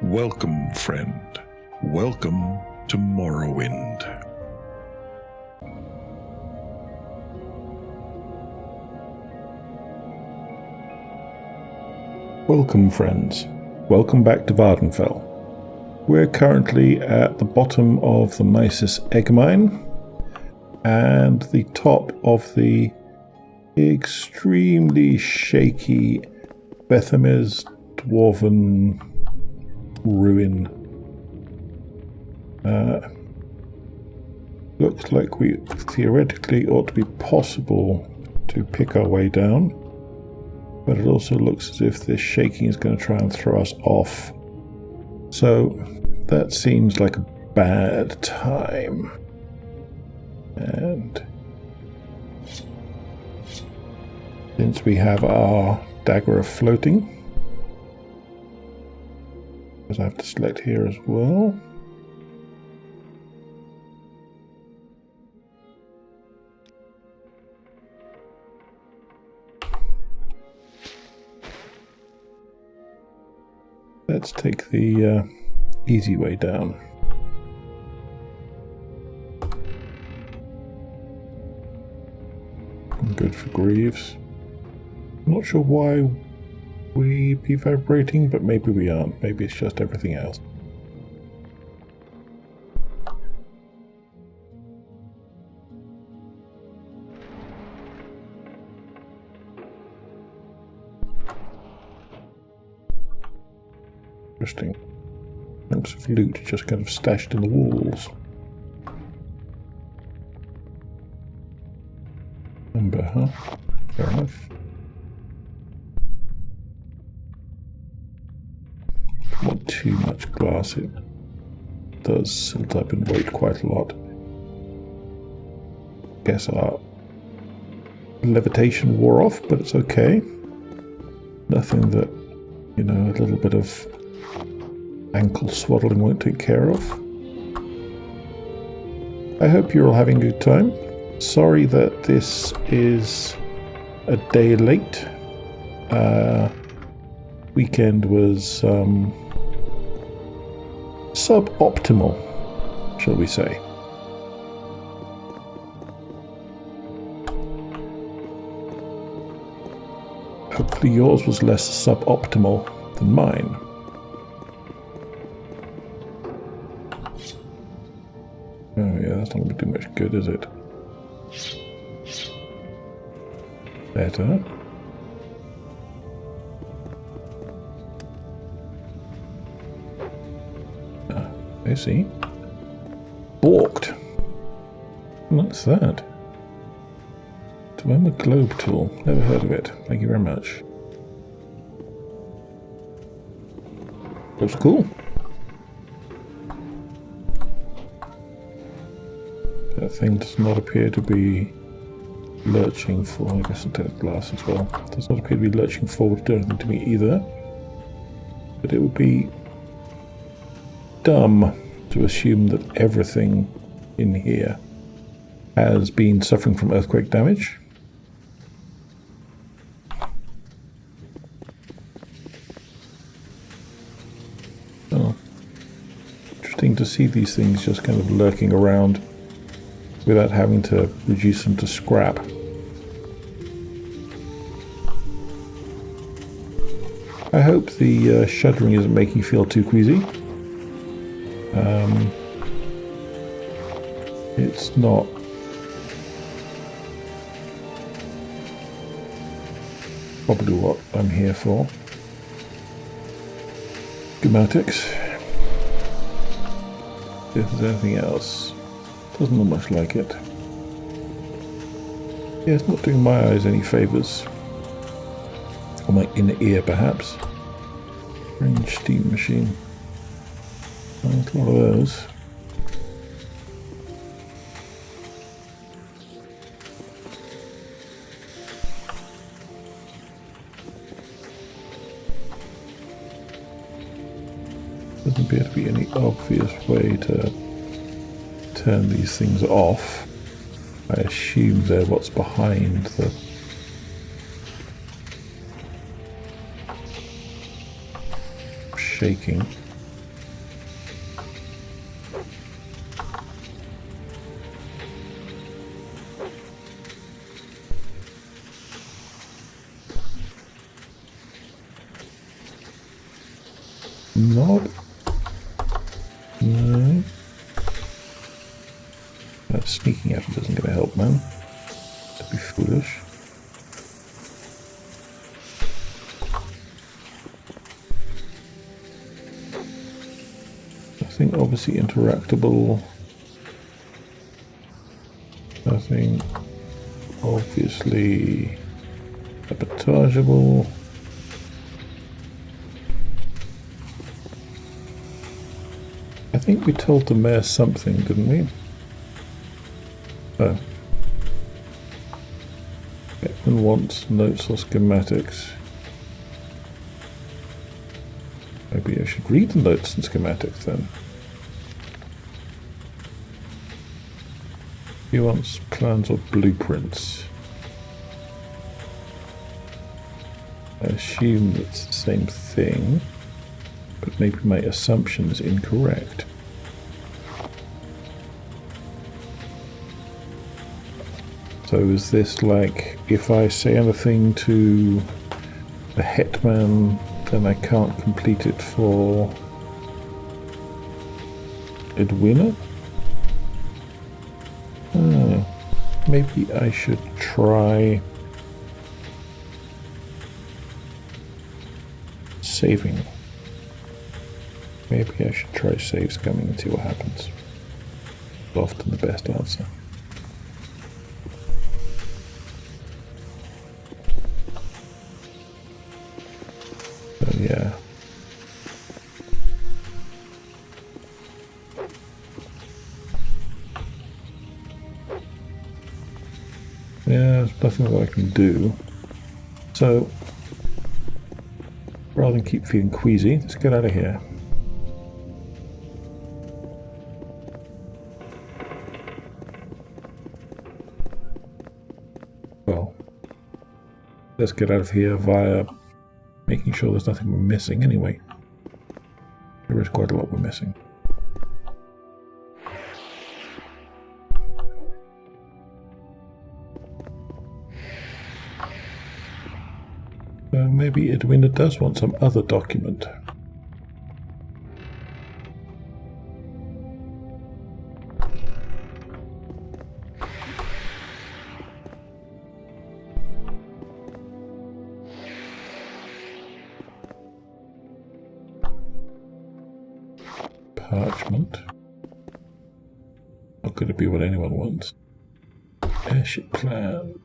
Welcome, friend. Welcome to Morrowind. Welcome, friends. Welcome back to Vardenfell. We're currently at the bottom of the Mysis egg mine and the top of the extremely shaky Bethamez Dwarven ruin. Looks like we theoretically ought to be possible to pick our way down, but it also looks as if this shaking is going to try and throw us off. So that seems like a bad time. And since we have our dagger of floating, because I have to select here as well. Let's take the easy way down. Good for Greaves. Not sure why we be vibrating, but maybe we aren't. Maybe it's just everything else. Interesting. Chunks of loot just kind of stashed in the walls. Number, huh? Fair enough. Not too much glass, it does silt up in weight quite a lot. Guess our levitation wore off, but it's okay. Nothing that, you know, a little bit of ankle swaddling won't take care of. I hope you're all having a good time. Sorry that this is a day late. Weekend was suboptimal, shall we say. Hopefully yours was less suboptimal than mine. Oh yeah, that's not going to do much good, is it? Better. I see. Balked. What's that? Dwemer Globe Tool. Never heard of it. Thank you very much. Looks cool. That thing does not appear to be lurching for... I guess I'll take the glass as well. Does not appear to be lurching forward to do anything to me either. But it would be dumb to assume that everything in here has been suffering from earthquake damage. Oh, interesting to see these things just kind of lurking around without having to reduce them to scrap. I hope the shuddering isn't making you feel too queasy. It's not probably what I'm here for. Schematics. If there's anything else, doesn't look much like it. Yeah, it's not doing my eyes any favours. Or my inner ear, perhaps. Range steam machine. There's a lot of those. Doesn't appear to be any obvious way to turn these things off. I assume they're what's behind the shaking. Mod? No. Sneaking effort isn't going to help, man. To be foolish. Nothing obviously interactable. Nothing obviously sabotageable. I think we told the mayor something, didn't we? Oh. Beckman wants notes or schematics. Maybe I should read the notes and schematics then. He wants plans or blueprints. I assume it's the same thing, but maybe my assumption is incorrect. So is this like, if I say anything to the Hetman, then I can't complete it for Edwina? Maybe I should try saving. Maybe I should try save scumming and see what happens. Often the best answer. So yeah. Yeah, there's nothing that I can do. So, rather than keep feeling queasy, let's get out of here. Well, let's get out of here via making sure there's nothing we're missing anyway. There is quite a lot we're missing. Maybe Edwina does want some other document. Parchment. Not going to be what anyone wants. Airship plan.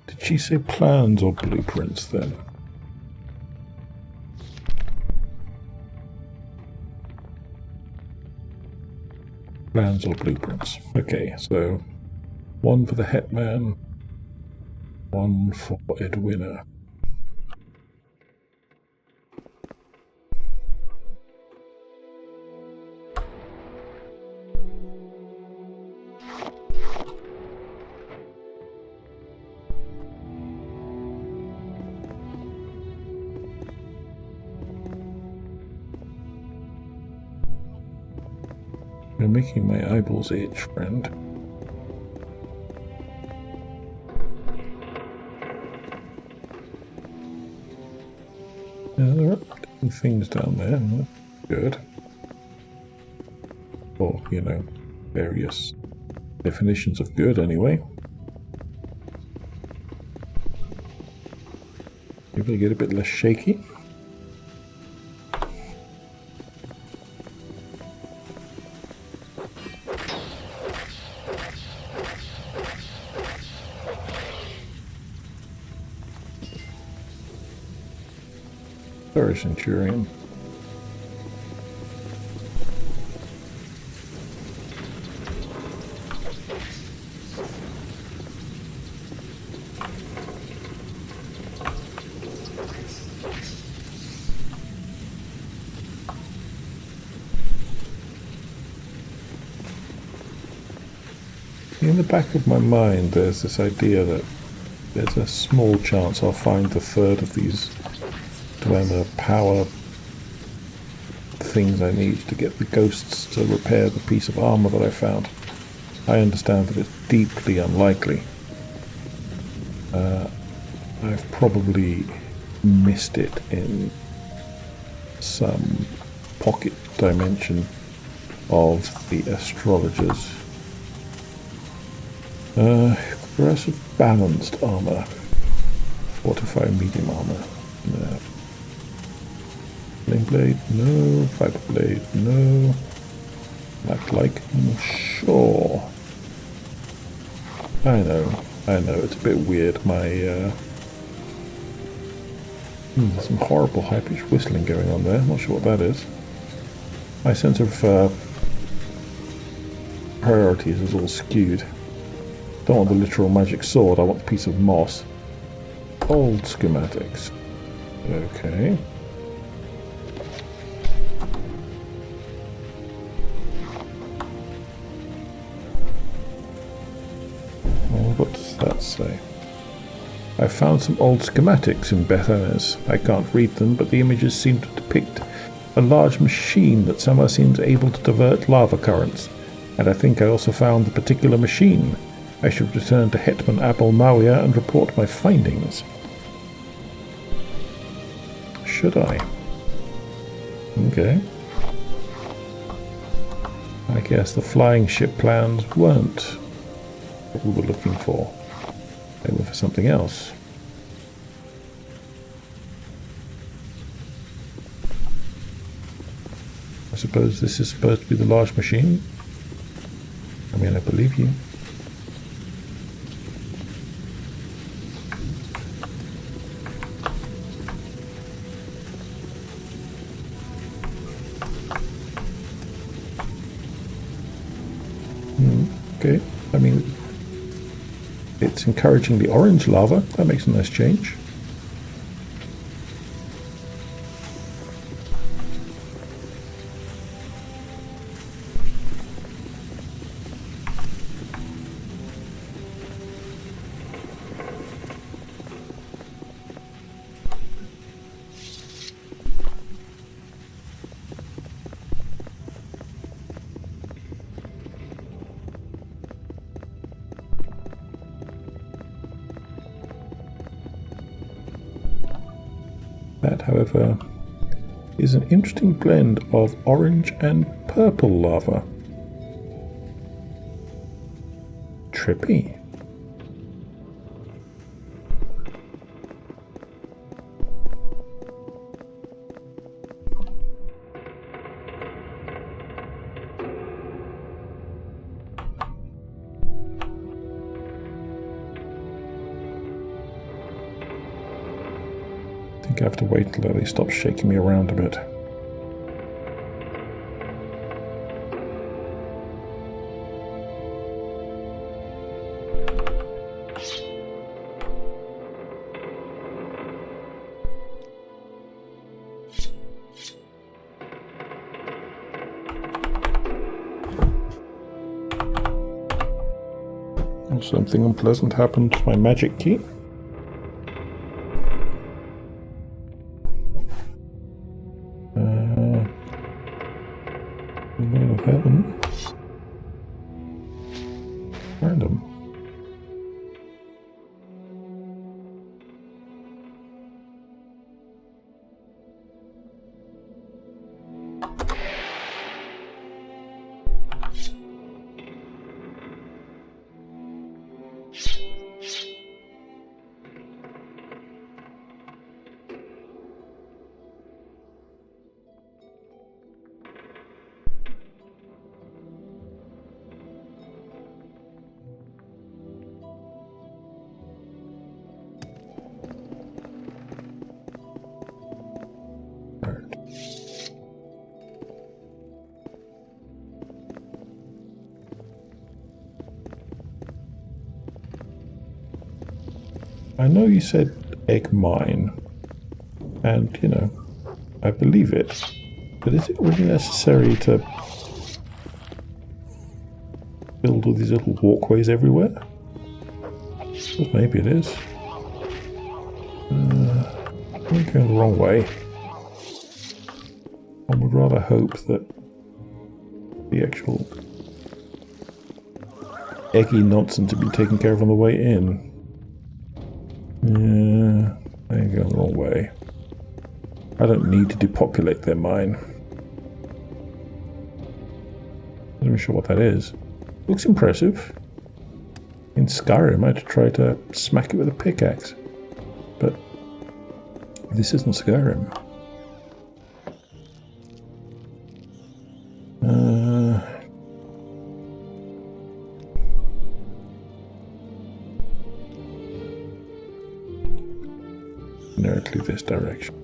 Did she say plans or blueprints then? Plans or blueprints. Okay, so one for the Hetman, one for Edwina. You're making my eyeballs itch, friend. Yeah, there are things down there. Good. Or, you know, various definitions of good, anyway. Maybe I get a bit less shaky. Sorry, Centurion. In the back of my mind, there's this idea that there's a small chance I'll find the third of these Dwemer power things I need to get the ghosts to repair the piece of armor that I found. I understand that it's deeply unlikely. I've probably missed it in some pocket dimension of the astrologers. Progressive balanced armor. Fortify medium armor. No. Flame blade, no. Fiber blade, no. Like, sure. I know, it's a bit weird. There's some horrible high-pitched whistling going on there. I'm not sure what that is. My sense of priorities is all skewed. Don't want the literal magic sword, I want the piece of moss. Old schematics. Okay. Well, what does that say? I found some old schematics in Bethany's. I can't read them, but the images seem to depict a large machine that somehow seems able to divert lava currents. And I think I also found the particular machine. I should return to Hetman Abel Mawia and report my findings. Should I? Okay. I guess the flying ship plans weren't what we were looking for. They were for something else. I suppose this is supposed to be the large machine? I mean, I believe you. Okay, I mean, it's encouraging the orange lava. That makes a nice change. That, however, is an interesting blend of orange and purple lava. Trippy. I think I have to wait till they stop shaking me around a bit. Something unpleasant happened to my magic key. Name of heaven. Random. I know you said egg mine, and, you know, I believe it, but is it really necessary to build all these little walkways everywhere? Well, maybe it is. I'm going the wrong way. I would rather hope that the actual eggy nonsense had been taken care of on the way in. Yeah, I ain't going the wrong way. I don't need to depopulate their mine. Not even sure what that is. Looks impressive. In Skyrim, I'd try to smack it with a pickaxe. But this isn't Skyrim. Generically this direction.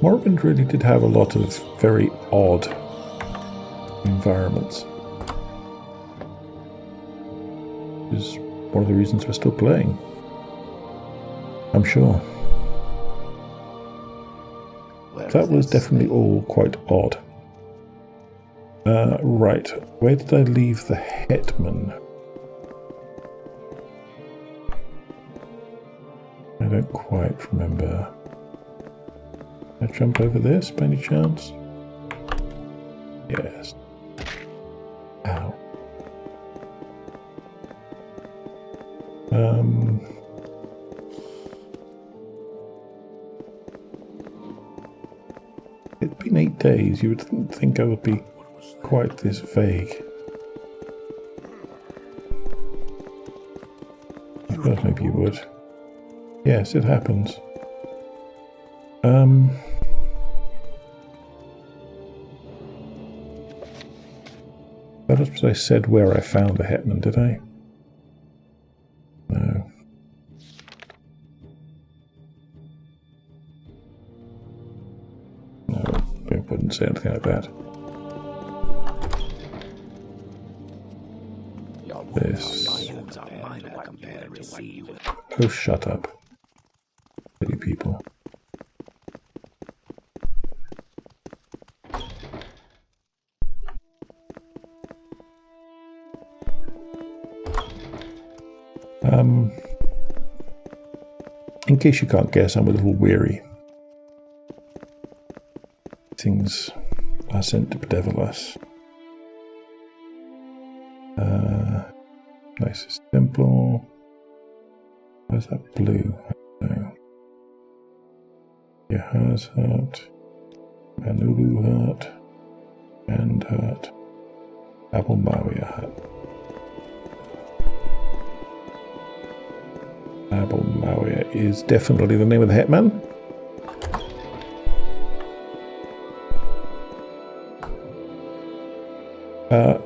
Morrowind really did have a lot of very odd environments. Which is one of the reasons we're still playing. I'm sure. That was definitely all quite odd. Right, where did I leave the Hetman? I don't quite remember. Can I jump over this by any chance? Yes. Ow. It's been 8 days. You would think I would be quite this vague. I thought maybe you would. Yes, it happens. I don't suppose I said where I found the Hetman, did I? No. No, I wouldn't say anything like that. This. Oh, shut up. Silly people. In case you can't guess, I'm a little weary. Things are sent to bedevil us. Nicest temple. Where's that blue? I don't know. Yahaz hut. Manulu hut. And hut. OpenMW hut. OpenMW is definitely the name of the Hetman.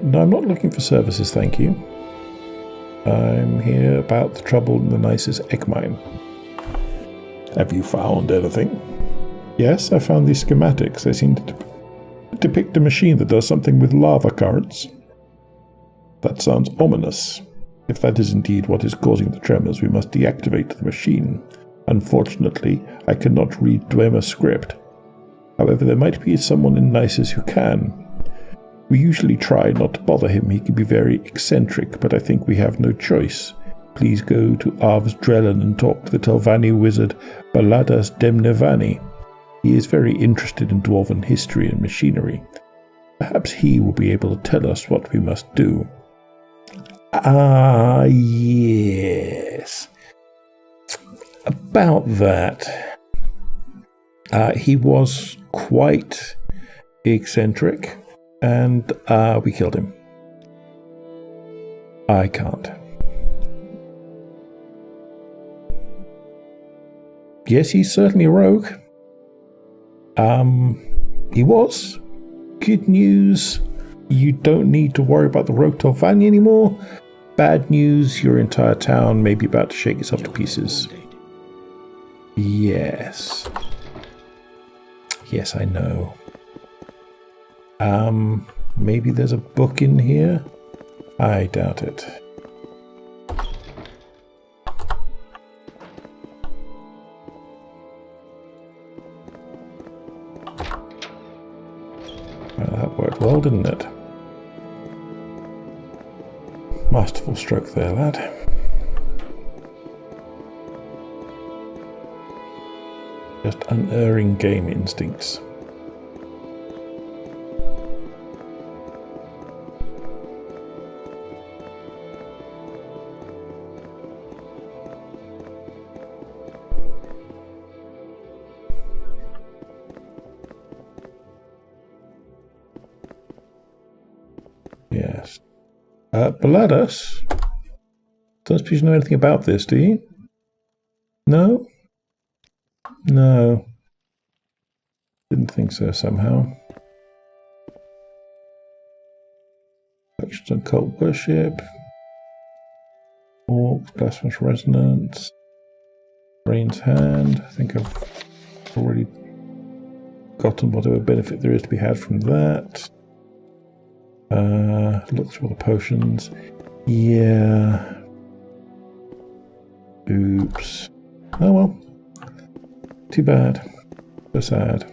No, I'm not looking for services, thank you. I'm here about the trouble in the nicest egg mine. Have you found anything? Yes, I found these schematics. They seem to depict a machine that does something with lava currents. That sounds ominous. If that is indeed what is causing the tremors, we must deactivate the machine. Unfortunately, I cannot read Dwemer's script. However, there might be someone in Nisus who can. We usually try not to bother him. He can be very eccentric, but I think we have no choice. Please go to Arv's Drellin and talk to the Telvanni wizard Baladas Demnevani. He is very interested in dwarven history and machinery. Perhaps he will be able to tell us what we must do. Ah, yes. About that. He was quite eccentric, and we killed him. I can't. Yes, he's certainly a rogue. He was. Good news, you don't need to worry about the rogue Telvanni anymore. Bad news, your entire town may be about to shake itself to pieces. Yes. Yes, I know. Maybe there's a book in here? I doubt it. Well, that worked well, didn't it? Masterful stroke there, lad. Just unerring game instincts. Yes. Baladas? Don't suppose you know anything about this, do you? No? No. Didn't think so somehow. Actions on cult worship. Orcs, blasphemous resonance. Rain's hand. I think I've already gotten whatever benefit there is to be had from that. Look through all the potions. Yeah. Oops. Oh well. Too bad. So sad.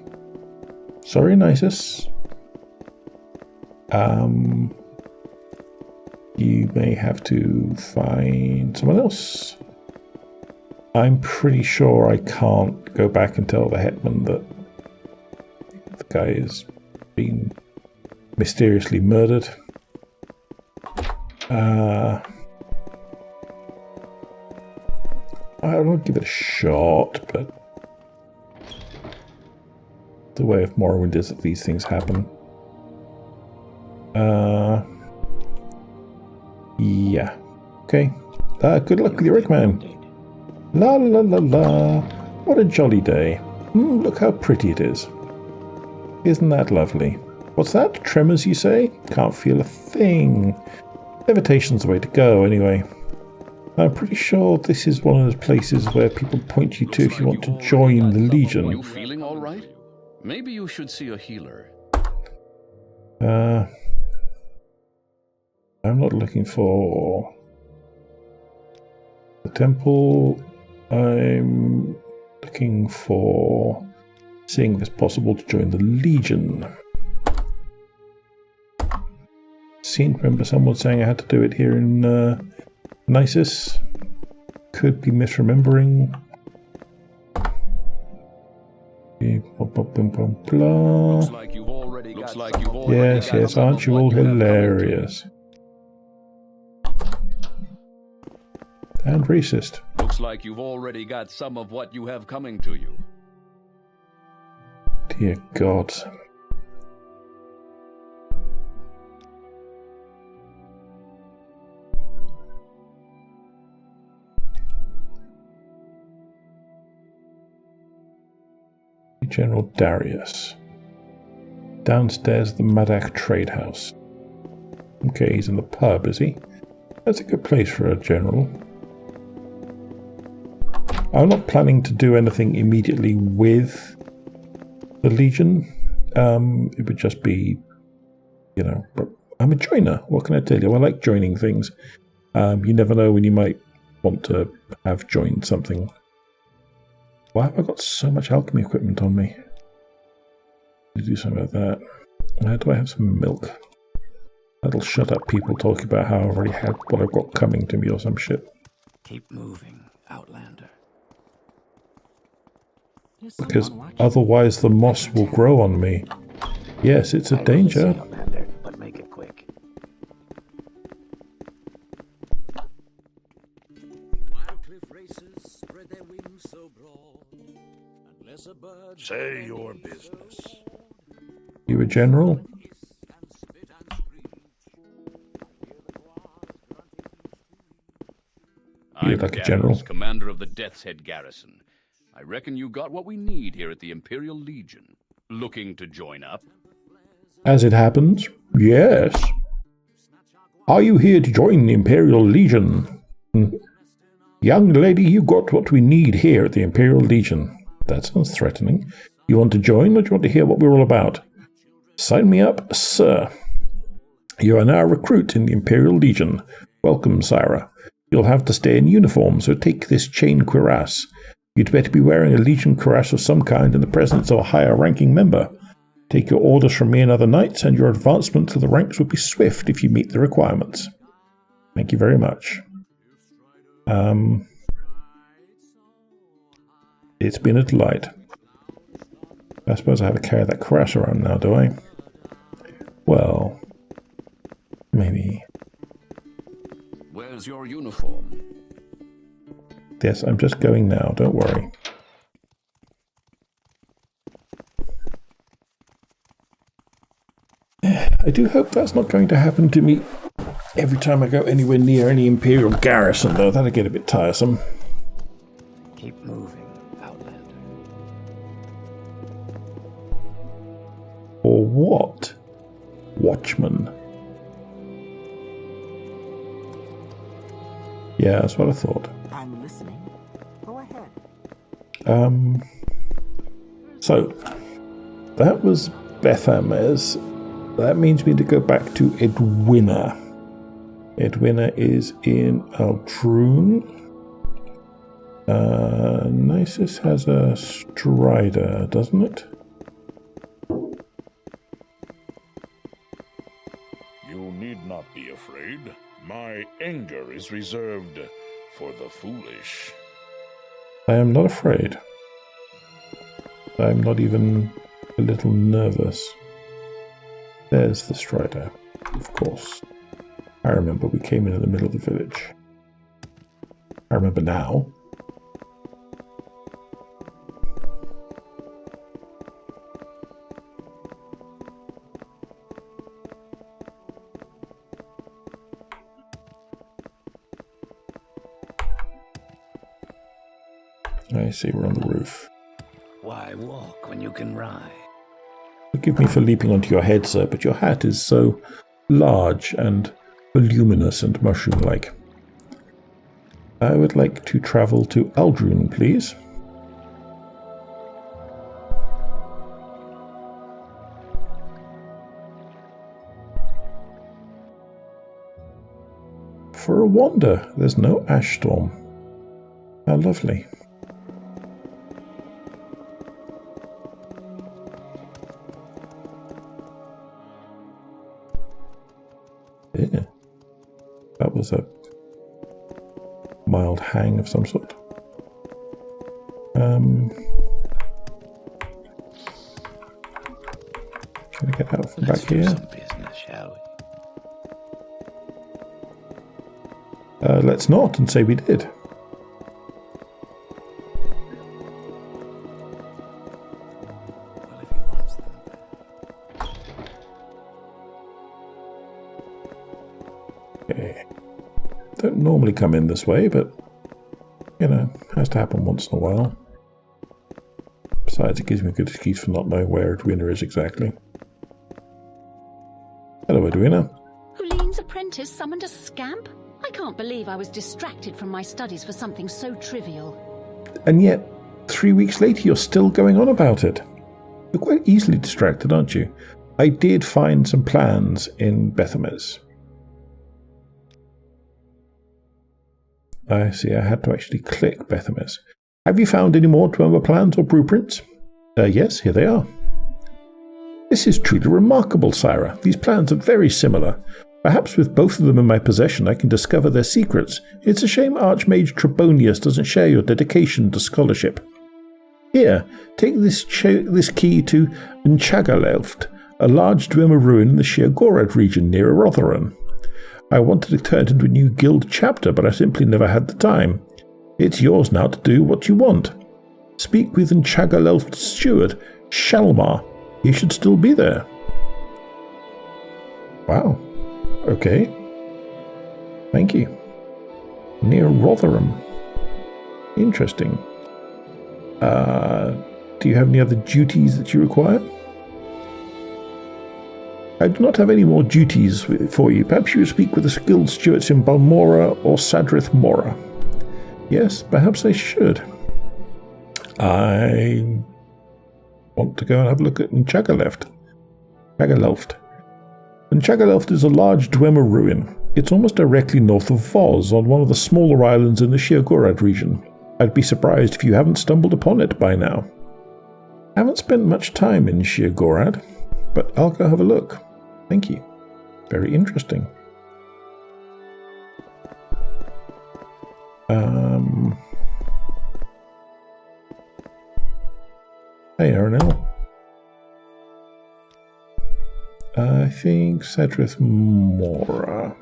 Sorry, Nisus. You may have to find someone else. I'm pretty sure I can't go back and tell the Hetman that the guy has been mysteriously murdered. I'll give it a shot, but the way of Morrowind is that these things happen. Yeah. Okay. Good luck with your egg, man. La la la la. What a jolly day. Look how pretty it is. Isn't that lovely? What's that? Tremors, you say? Can't feel a thing. Levitation's the way to go, anyway. I'm pretty sure this is one of those places where people point you to if you want to join the Legion. Are you feeling all right? Maybe you should see a healer. I'm not looking for the temple. I'm looking for seeing if it's possible to join the Legion. Remember someone saying I had to do it here in Nisus. Could be misremembering. Looks like you've already got Yes, aren't you all hilarious? And racist. Looks like you've already got some of what you have coming to you. Dear God. General Darius. Downstairs, the Madak Trade House. Okay, he's in the pub, is he? That's a good place for a general. I'm not planning to do anything immediately with the Legion. It would just be, you know, but I'm a joiner. What can I tell you? I like joining things. You never know when you might want to have joined something. Why have I got so much alchemy equipment on me? To do something about that. Do I have some milk? That'll shut up people talking about how I've already had what I've got coming to me or some shit. Keep moving, Outlander. Because otherwise the moss will grow on me. Yes, it's a danger. Outlander, but make it quick. Say your business. You a general? You're like a general. Commander of the Death's Head Garrison. I reckon you got what we need here at the Imperial Legion. Looking to join up? As it happens, yes. Are you here to join the Imperial Legion? Young lady, you got what we need here at the Imperial Legion. That sounds threatening. You want to join, or do you want to hear what we're all about? Sign me up, sir. You are now a recruit in the Imperial Legion. Welcome, Syra. You'll have to stay in uniform, so take this chain cuirass. You'd better be wearing a Legion cuirass of some kind in the presence of a higher-ranking member. Take your orders from me another night, and your advancement to the ranks will be swift if you meet the requirements. Thank you very much. It's been a delight. I suppose I have to carry that crash around now, do I? Well, maybe. Where's your uniform? Yes, I'm just going now, don't worry. I do hope that's not going to happen to me every time I go anywhere near any Imperial garrison, though. That'd get a bit tiresome. Keep moving, Outlander. Or what? Watchman. Yeah, that's what I thought. I'm listening. Go ahead. So, that was Bethamez. That means we need to go back to Edwina. Edwina is in Aldrune. Nisus has a Strider, doesn't it? You need not be afraid. My anger is reserved for the foolish. I am not afraid. I'm not even a little nervous. There's the Strider, of course. I remember we came in the middle of the village. I remember now. I see, we're on the roof. Why walk when you can ride? Forgive me for leaping onto your head, sir, but your hat is so large and voluminous and mushroom-like. I would like to travel to Aldrune, please. For a wonder, there's no ash storm. How lovely. Yeah. That was a mild hang of some sort. Can we get out from back here? Some business, shall we? Let's not and say we did. Well, if he wants them. Okay. Don't normally come in this way, but, you know, has to happen once in a while. Besides, it gives me a good excuse for not knowing where Edwina is exactly. Hello, Edwina. Houline's apprentice summoned a scamp? I can't believe I was distracted from my studies for something so trivial. And yet, 3 weeks later, you're still going on about it. You're quite easily distracted, aren't you? I did find some plans in Bethamez. I see, I had to actually click Bethamez. Have you found any more Dwemer plans or blueprints? Yes, here they are. This is truly remarkable, Syrah. These plans are very similar. Perhaps with both of them in my possession I can discover their secrets. It's a shame Archmage Trebonius doesn't share your dedication to scholarship. Here, take this key to Nchagalelft, a large Dwemer ruin in the Sheer-Gorad region near Rotherham. I wanted to turn it into a new guild chapter, but I simply never had the time. It's yours now to do what you want. Speak with Nchagalelft's steward, Shalmar. He should still be there. Wow. Okay. Thank you. Near Rotherham. Interesting. Do you have any other duties that you require? I do not have any more duties for you. Perhaps you speak with the skilled stewards in Balmora or Sadrith Mora. Yes, perhaps I should. I want to go and have a look at Nchagalelft. Nchagalelft is a large Dwemer ruin. It's almost directly north of Voz, on one of the smaller islands in the Sheer-Gorad region. I'd be surprised if you haven't stumbled upon it by now. I haven't spent much time in Sheer-Gorad, but I'll go have a look. Thank you. Very interesting. Hey, Aranel. I think Cedrith Mora.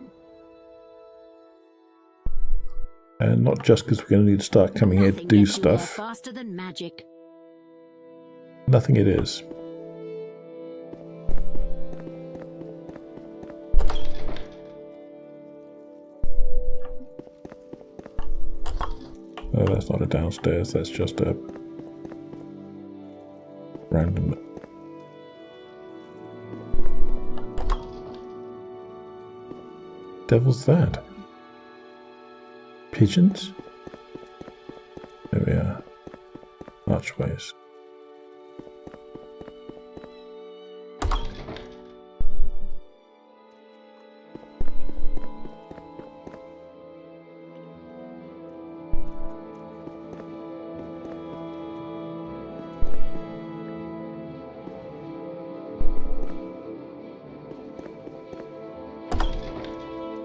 And not just because we're going to need to start coming here to Nothing do gets in there stuff. faster than magic. Nothing it is. Oh, that's not a downstairs, that's just a random. Devil's that? Pigeons? There we are. Archways.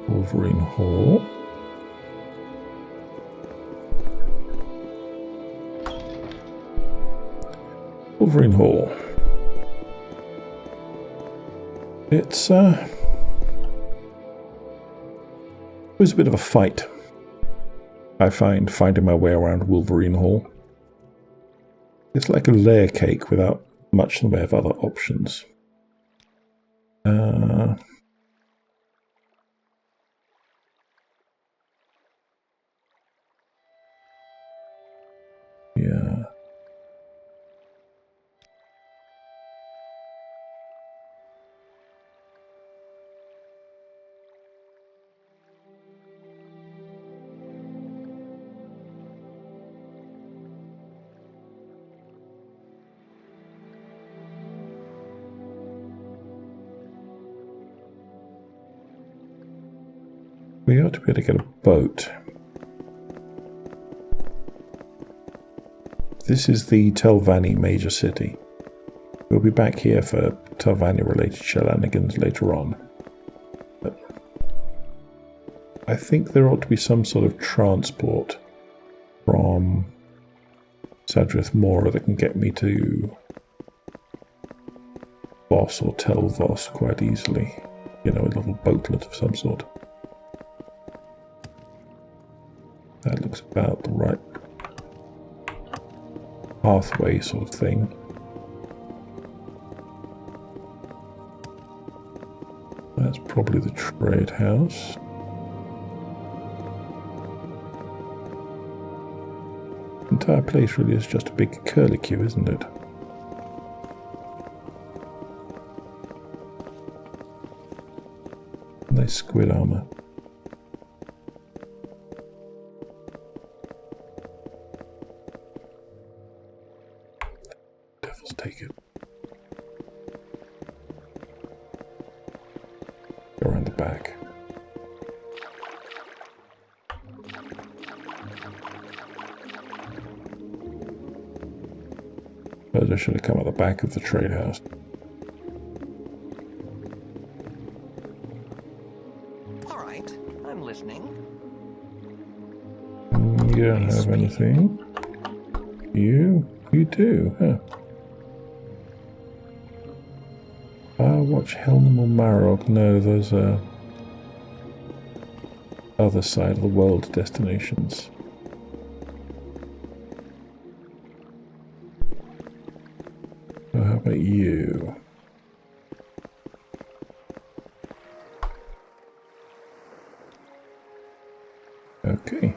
Wolverine Hall. Wolverine Hall. It's it was a bit of a fight, I find, finding my way around Wolverine Hall. It's like a layer cake without much in the way of other options. Yeah. We ought to be able to get a boat. This is the Telvanni major city. We'll be back here for Telvanni related shenanigans later on. But I think there ought to be some sort of transport from Cedrith Mora that can get me to Voss or Tel Voss quite easily. You know, a little boatlet of some sort. That looks about the right pathway sort of thing. That's probably the trade house. The entire place really is just a big curlicue, isn't it? Nice squid armor. Take it. Go around the back. But I should have come at the back of the trade house. All right, I'm listening. You don't have anything. You do, huh? Watch Helnum or Marok. No, those are other side of the world destinations. So how about you? Okay.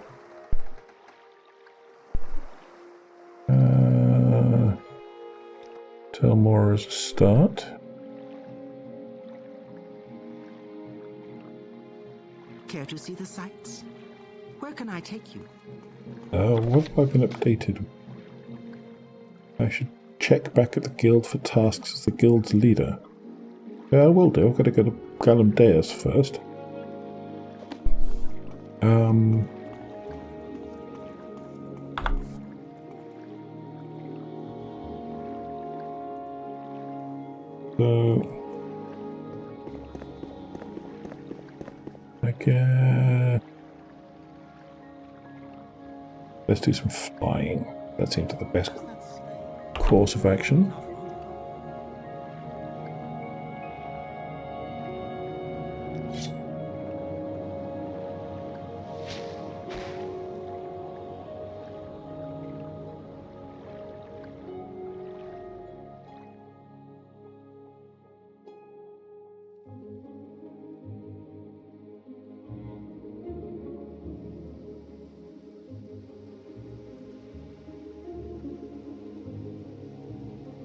Tell more as a start. Care to see the sights? Where can I take you? What have I been updated? I should check back at the guild for tasks as the guild's leader. Yeah, I will do. I've got to go to Galum Deus first. So let's do some flying. That seems like the best course of action.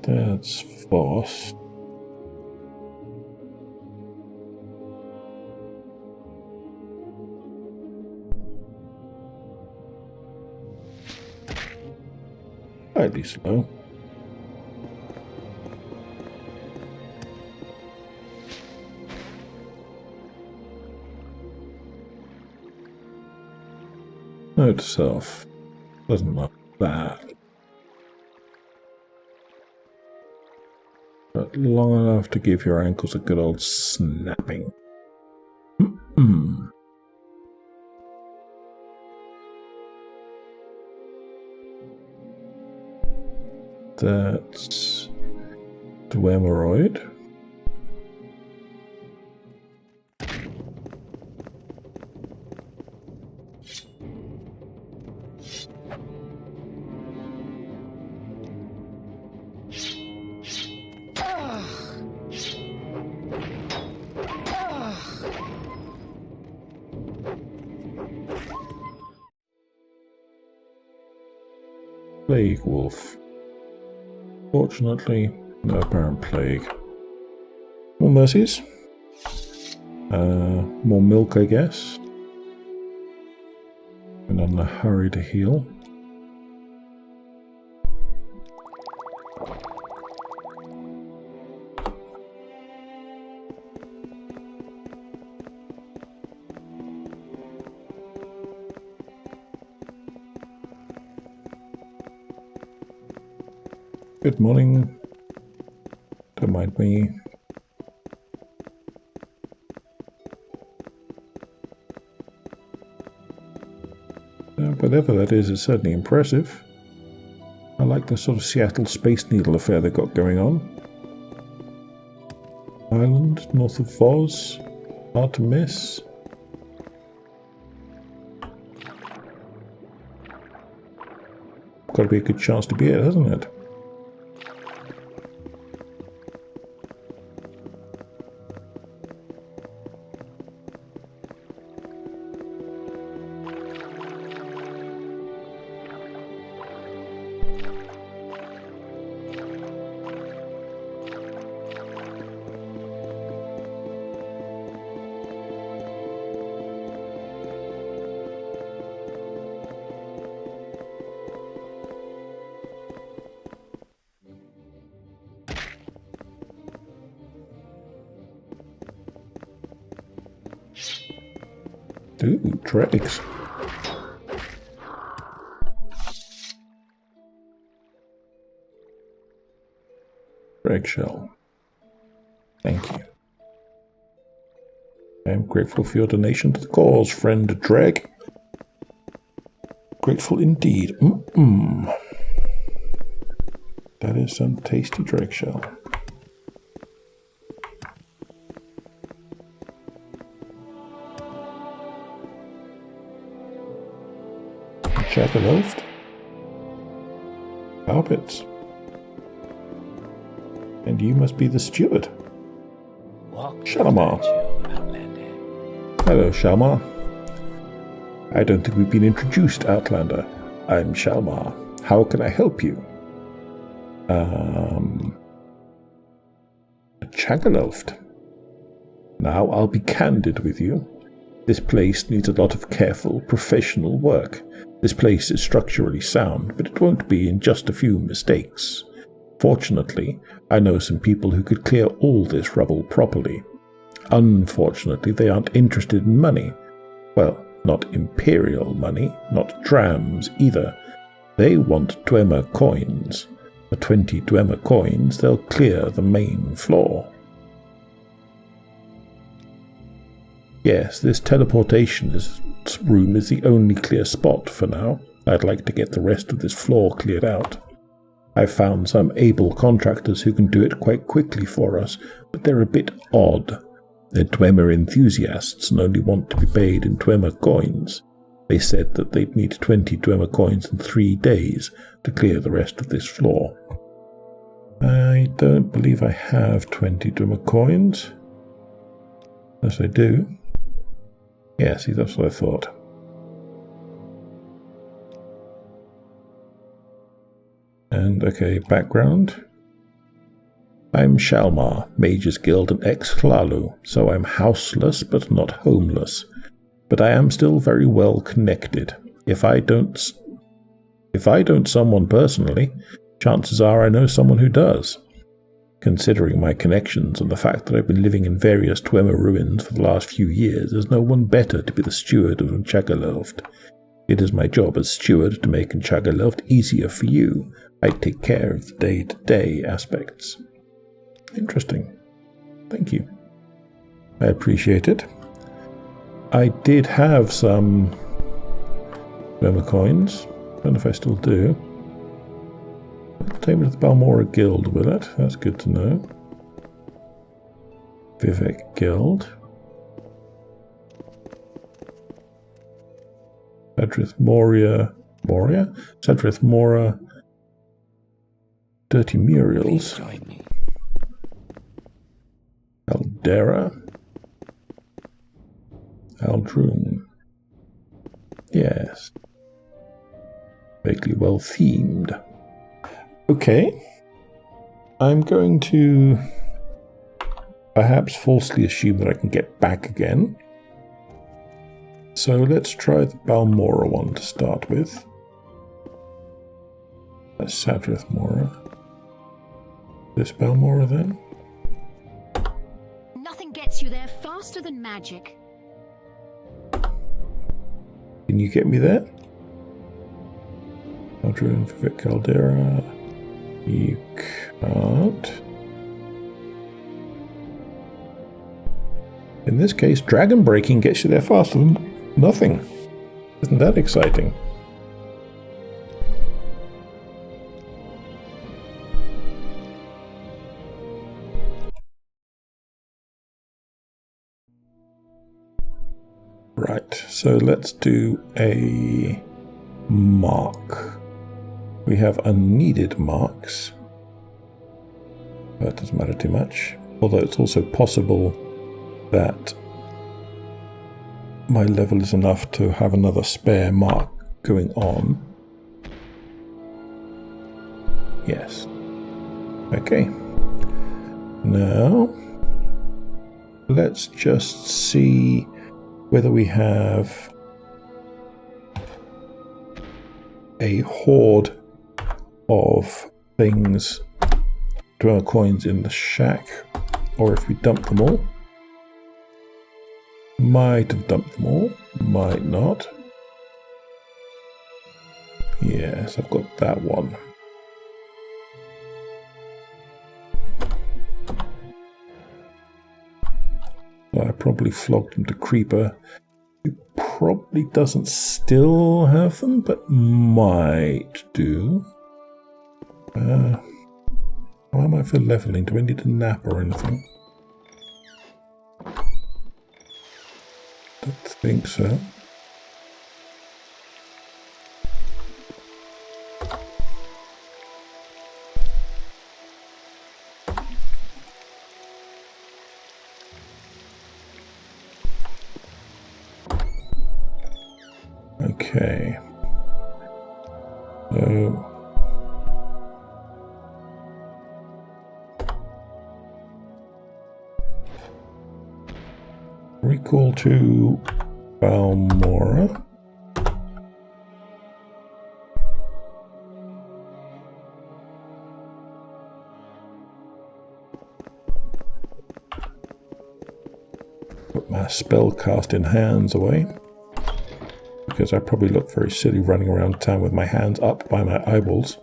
That's fast. Slightly slow. Note to self. Doesn't look bad. But long enough to give your ankles a good old snapping. That's Dwemeroid. Plague Wolf. Fortunately, no apparent plague. More mercies. More milk, I guess. We're not in a hurry to heal. Good morning. Don't mind me. Whatever that is, it's certainly impressive. I like the sort of Seattle Space Needle affair they've got going on. Island, north of Voz. Hard to miss. Got to be a good chance to be it, hasn't it? Ooh, dregs. Dreg shell. Thank you. I am grateful for your donation to the cause, friend Dreg. Grateful indeed. That is some tasty dreg shell. Chatterloft. Carpets. And you must be the steward. Shalimar. Hello, Shalimar. I don't think we've been introduced, Outlander. I'm Shalimar. How can I help you? Chagaloft. Now, I'll be candid with you. This place needs a lot of careful, professional work. This place is structurally sound, but it won't be in just a few mistakes. Fortunately, I know some people who could clear all this rubble properly. Unfortunately, they aren't interested in money. Well, not imperial money, not drams either. They want Dwemer coins. For 20 Dwemer coins, they'll clear the main floor. Yes, this teleportation room is the only clear spot for now. I'd like to get the rest of this floor cleared out. I've found some able contractors who can do it quite quickly for us, but they're a bit odd. They're Dwemer enthusiasts and only want to be paid in Dwemer coins. They said that they'd need 20 Dwemer coins in 3 days to clear the rest of this floor. I don't believe I have 20 Dwemer coins. Yes, I do. Yeah, see, that's what I thought. And, okay, background. I'm Shalmar, Mage's Guild and ex-Hlalu, so I'm houseless but not homeless. But I am still very well connected. If I don't someone personally, chances are I know someone who does. Considering my connections and the fact that I've been living in various Dwemer ruins for the last few years, there's no one better to be the steward of Nchagalovt. It is my job as steward to make Nchagalovt easier for you. I take care of the day-to-day aspects. Interesting. Thank you. I appreciate it. I did have some Dwemer coins. I don't know if I still do. I'll take me to the Balmora Guild with it. That's good to know. Vivek Guild. Sadrith Moria. Sadrith Mora. Dirty Muriels. Join me. Aldera. Aldroon. Yes. Vaguely well themed. Okay. I'm going to perhaps falsely assume that I can get back again. So let's try the Balmora one to start with. That's Sadrith Mora. This Balmora then? Nothing gets you there faster than magic. Can you get me there? Aldroon, Vivek Caldera. You can't. In this case, dragon breaking gets you there faster than nothing. Isn't that exciting? Right, so let's do a mark. We have unneeded marks. That doesn't matter too much. Although it's also possible that my level is enough to have another spare mark going on. Yes. Okay. Now, let's just see whether we have a hoard of things, Dwemer coins in the shack, or if we dump them all. Might have dumped them all, might not. Yes, I've got that one. I probably flogged him to Creeper. He probably doesn't still have them, but might do. How am I for leveling? Do I need a nap or anything? Don't think so. Okay. So recall to Balmora. Put my spell casting hands away, because I probably look very silly running around town with my hands up by my eyeballs.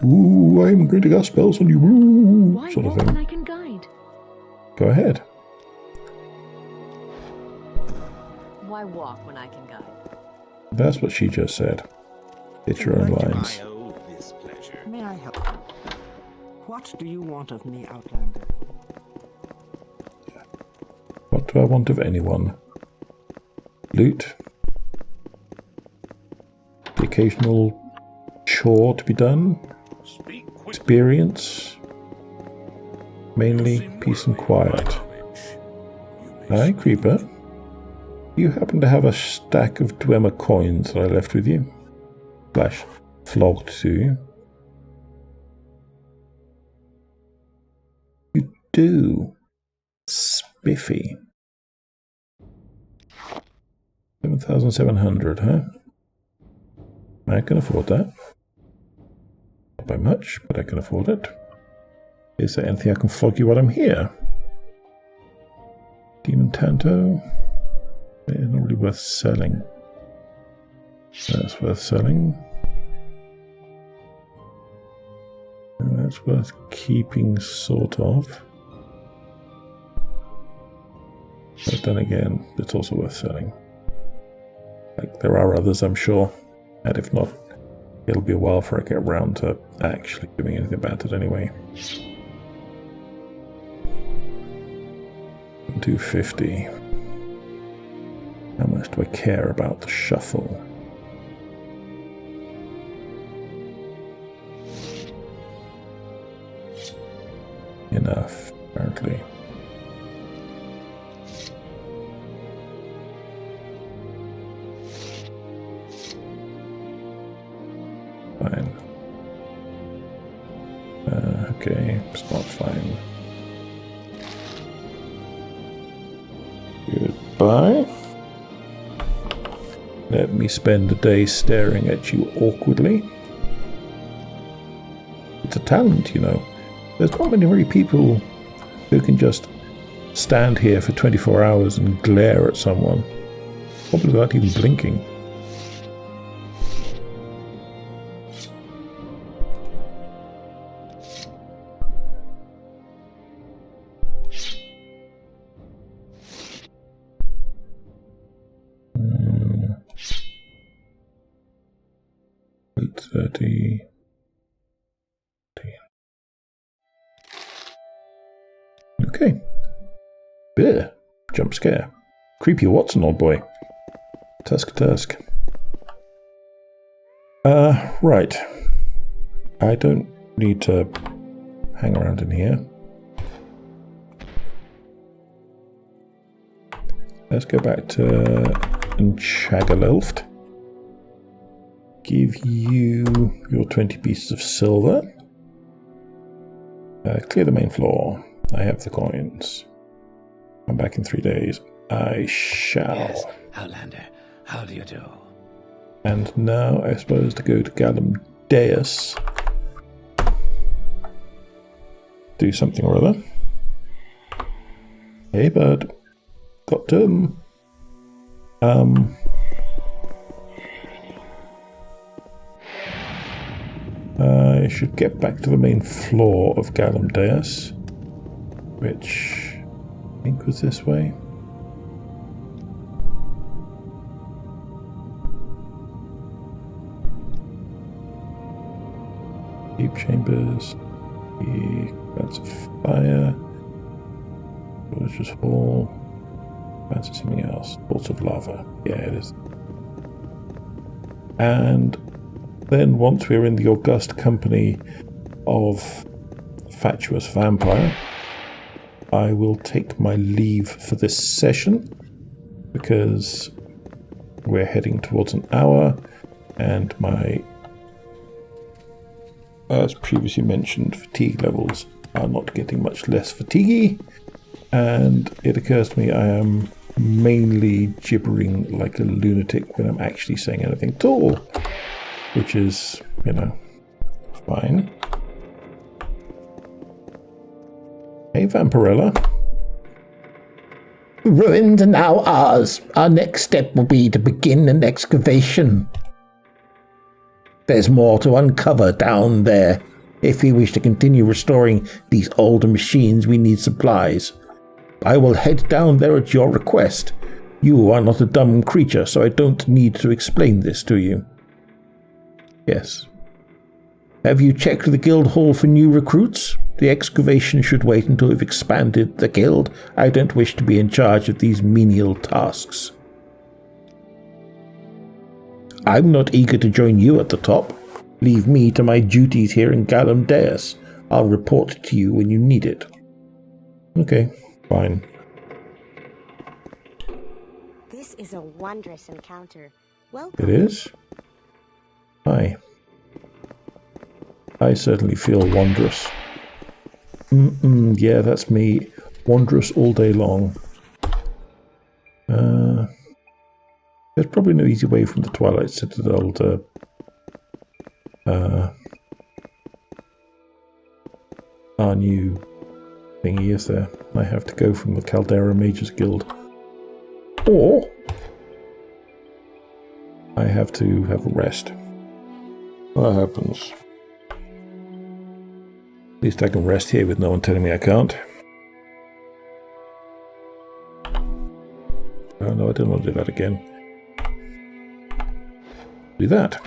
Ooh, I'm going to cast spells on you, ooh, Why sort of walk when I thing. can guide? Go ahead. Why walk when I can guide? That's what she just said. It's your own lines. I owe this pleasure. May I help? What do you want of me, Outlander? What do I want of anyone? Loot. The occasional chore to be done. Speak quickly. Experience. Mainly peace and quiet. Hi, Creeper. You happen to have a stack of Dwemer coins that I left with you? Flash. flogged to. You do. Spiffy. 7,700, huh? I can afford that. Not by much, but I can afford it. Is there anything I can flog you while I'm here? Demon Tanto. It's not really worth selling. That's worth selling. And that's worth keeping, sort of. But then again, it's also worth selling. Like, there are others, I'm sure. And if not, it'll be a while before I get around to actually doing anything about it anyway. 250. How much do I care about the shuffle? Enough, apparently. Fine. Okay, it's not fine. Goodbye. Let me spend a day staring at you awkwardly. It's a talent, you know. There's not many really people who can just stand here for 24 hours and glare at someone, probably without even blinking. Okay. Beer. Jump scare. Creepy Watson, old boy. Tusk. Right. I don't need to hang around in here. Let's go back to Chagalelft. Give you your 20 pieces of silver. Clear the main floor. I have the coins. I'm back in 3 days. I shall. Yes, Outlander. How do you do? And now I suppose to go to Gallum Deus. Do something or other. Hey, bud. Got him. I should get back to the main floor of Gallum Deus, which I think was this way. Deep chambers. That's a fire. Villagers Hall. That's something else. Bolts of lava. Yeah, it is. And then once we're in the august company of Fatuous Vampire, I will take my leave for this session because we're heading towards an hour and my, as previously mentioned, fatigue levels are not getting much less fatiguey, and it occurs to me I am mainly gibbering like a lunatic when I'm actually saying anything at all, which is, you know, fine. Hey, Vampirella. The ruins are now ours. Our next step will be to begin an excavation. There's more to uncover down there. If we wish to continue restoring these older machines, we need supplies. I will head down there at your request. You are not a dumb creature, so I don't need to explain this to you. Yes. Have you checked the guild hall for new recruits? The excavation should wait until we've expanded the guild. I don't wish to be in charge of these menial tasks. I'm not eager to join you at the top. Leave me to my duties here in Gallum Deus. I'll report to you when you need it. Okay, fine. This is a wondrous encounter. Welcome. It is? Hi. I certainly feel wondrous. Yeah, that's me. Wondrous all day long. There's probably no easy way from the Twilight Citadel to our new thingy, is there? I have to go from the Caldera Mages Guild. Or I have to have a rest. What happens? At least I can rest here with no one telling me I can't. Oh no, I don't want to do that again. Do that.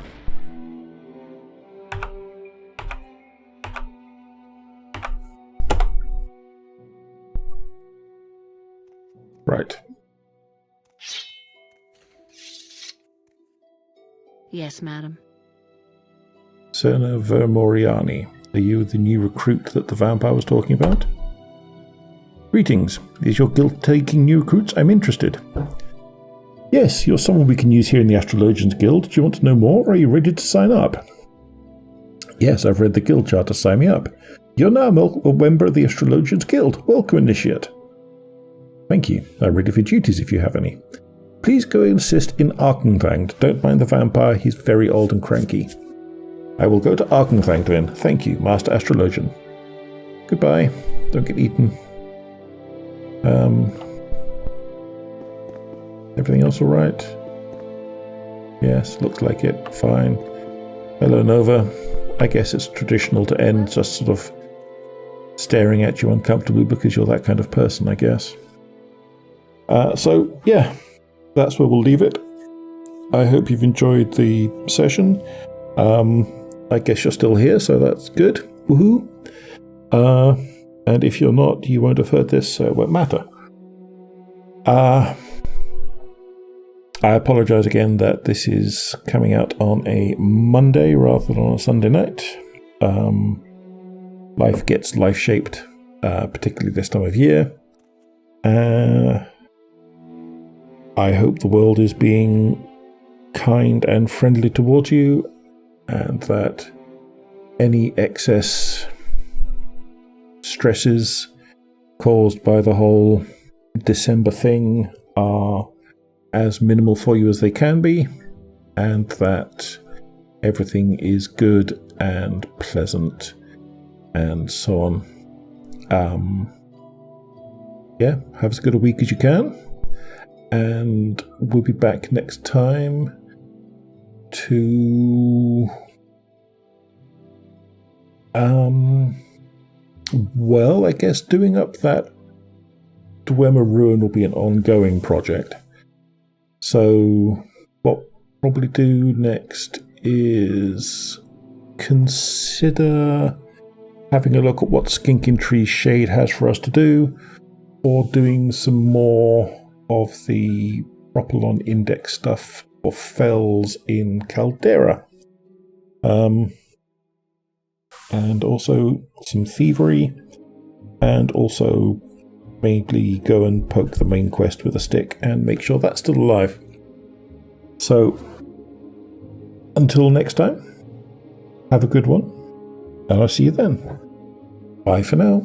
Right. Yes, madam. Serna Vermoriani, are you the new recruit that the vampire was talking about? Greetings. Is your guild taking new recruits? I'm interested. Yes, you're someone we can use here in the Astrologians Guild. Do you want to know more, or are you ready to sign up? Yes, I've read the guild charter. Sign me up. You're now a member of the Astrologians Guild. Welcome, Initiate. Thank you. I'm ready for duties if you have any. Please go and assist in Arkenthanged. Don't mind the vampire, he's very old and cranky. I will go to Arkenthanged then. Thank you, Master Astrologian. Goodbye. Don't get eaten. Everything else alright? Yes, looks like it. Fine. Hello, Nova. I guess it's traditional to end just sort of staring at you uncomfortably because you're that kind of person, I guess. So, yeah, that's where we'll leave it. I hope you've enjoyed the session. I guess you're still here, so that's good. Woohoo! And if you're not, you won't have heard this, so it won't matter. I apologise again that this is coming out on a Monday rather than on a Sunday night. Life gets life-shaped, particularly this time of year. I hope the world is being kind and friendly towards you, and that any excess stresses caused by the whole December thing are as minimal for you as they can be, and that everything is good and pleasant and so on. Yeah, have as good a week as you can, and we'll be back next time to well, I guess doing up that Dwemer ruin will be an ongoing project. So what we'll probably do next is consider having a look at what Skinking Tree Shade has for us to do, or doing some more of the Propylon Index stuff for Fells in Caldera. And also some thievery, and also mainly go and poke the main quest with a stick and make sure that's still alive. So, until next time, have a good one, and I'll see you then. Bye for now.